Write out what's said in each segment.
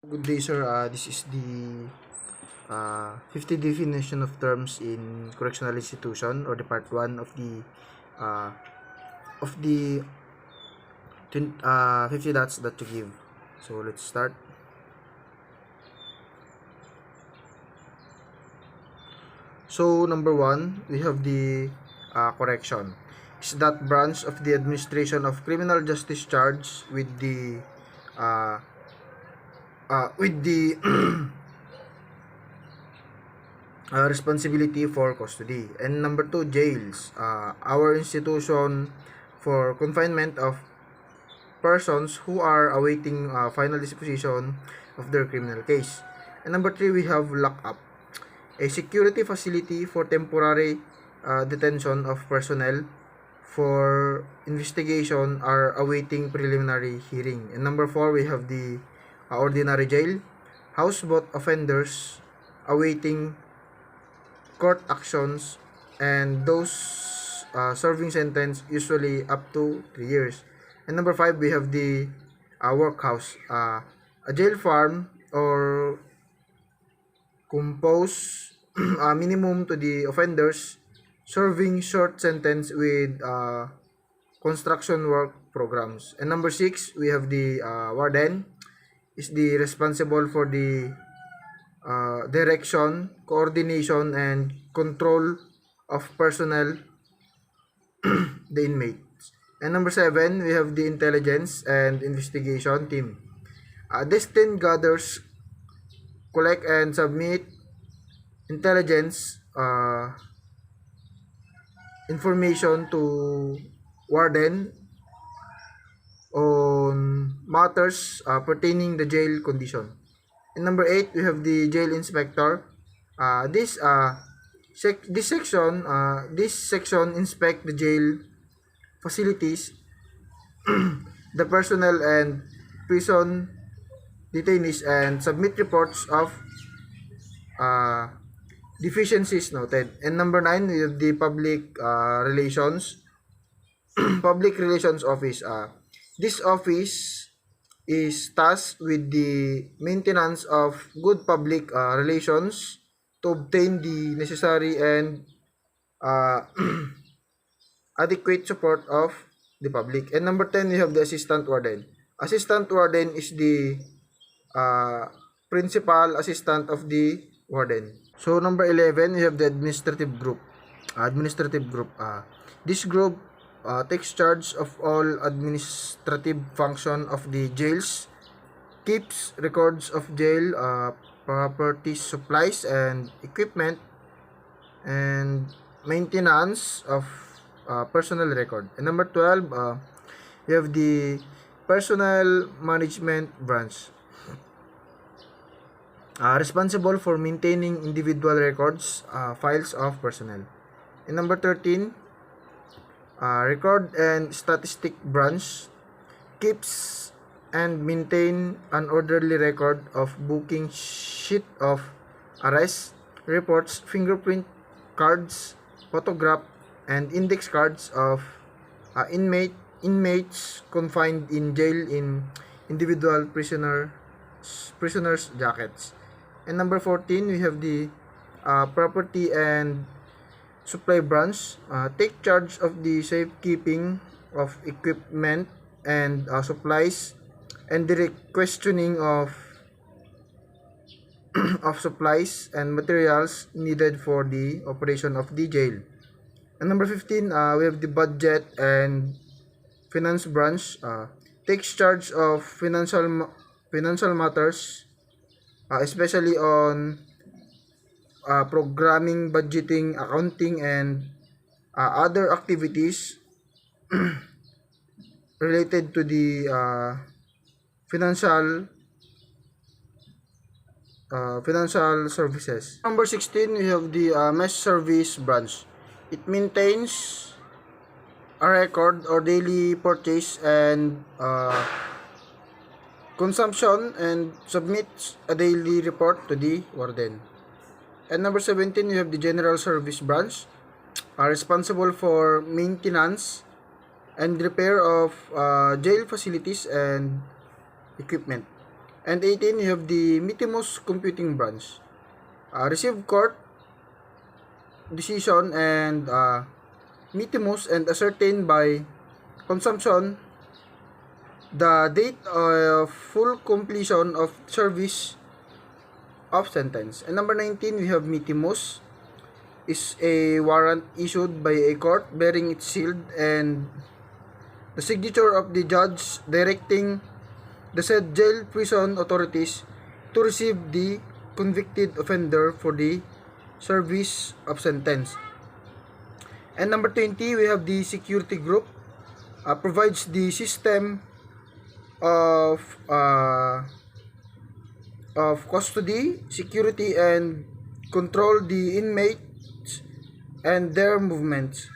Good day, sir. This is the 50 definition of terms in correctional institution, or the part 1 uh, of the 50 dots that to give. So let's start. So number 1, we have the correction. Is that branch of the administration of criminal justice charged uh, with the responsibility for custody. And number 2, jails. Our institution for confinement of persons who are awaiting final disposition of their criminal case. And number 3, we have lockup, a security facility for temporary detention of personnel for investigation are awaiting preliminary hearing. And number 4, we have the ordinary jail, houseboat offenders awaiting court actions, and those serving sentence usually up to 3 years. And number 5, we have the workhouse, a jail farm or compose minimum to the offenders serving short sentence with construction work programs. And number 6, we have the warden, is the responsible for the direction, coordination, and control of personnel, the inmates. And number 7, we have the intelligence and investigation team. This team gathers, collect, and submit intelligence information to warden on matters pertaining the jail condition. And number 8, we have the jail inspector. This section inspect the jail facilities, the personnel and prison detainees, and submit reports of deficiencies noted. And number 9, we have the public relations public relations office. This office is tasked with the maintenance of good public relations to obtain the necessary and adequate support of the public. And number 10, we have the assistant warden. Assistant warden is the principal assistant of the warden. So number 11, we have the administrative group. This group takes charge of all administrative function of the jails, keeps records of jail property, supplies, and equipment, and maintenance of personal record. And number 12, we have the personnel management branch, responsible for maintaining individual records, files of personnel. And number 13, record and statistic branch, keeps and maintain an orderly record of booking sheet of arrest reports, fingerprint cards, photograph, and index cards of inmates confined in jail in individual prisoners jackets. And number 14, we have the property and supply branch, take charge of the safekeeping of equipment and supplies, and direct questioning of of supplies and materials needed for the operation of the jail. And number 15, we have the budget and finance branch, takes charge of financial matters, especially on programming, budgeting, accounting, and other activities related to the financial services. Number 16, we have the mesh service branch. It maintains a record or daily purchase and consumption, and submits a daily report to the warden. And number 17, we have the general service branch, responsible for maintenance and repair of jail facilities and equipment. And 18, you have the Mitimus Computing Branch. Receive court decision and Mitimus and ascertain by consumption the date of full completion of service of sentence. And number 19, we have Mitimus is a warrant issued by a court bearing its seal and the signature of the judge directing the said jail prison authorities to receive the convicted offender for the service of sentence. And number 20, we have the security group provides the system of custody, security, and control the inmates and their movements.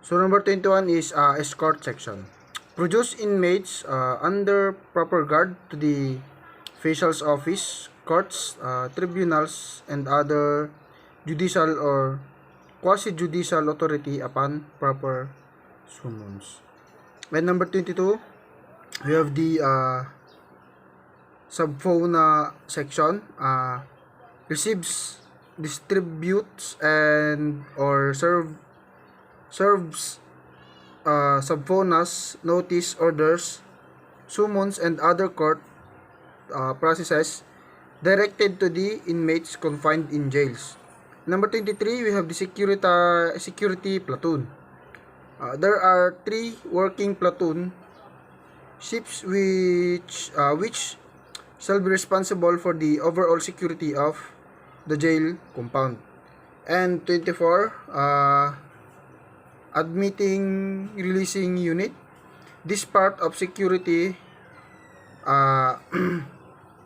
So number 21 is escort section. Produce inmates under proper guard to the official's office, courts, tribunals, and other judicial or quasi-judicial authority upon proper summons. And number 22, we have the subfauna section. Receives, distributes, and or serves subfaunas, notice, orders, summons, and other court processes directed to the inmates confined in jails. Number 23, we have the security platoon. There are 3 working platoon ships which shall be responsible for the overall security of the jail compound. And 24, admitting releasing unit. This part of security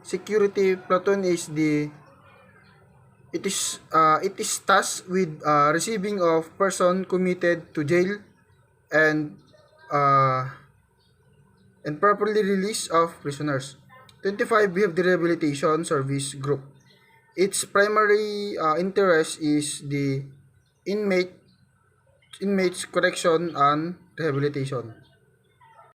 security platoon is it is tasked with receiving of person committed to jail and properly release of prisoners. 25, we have the rehabilitation service group. Its primary interest is the inmates correction and rehabilitation.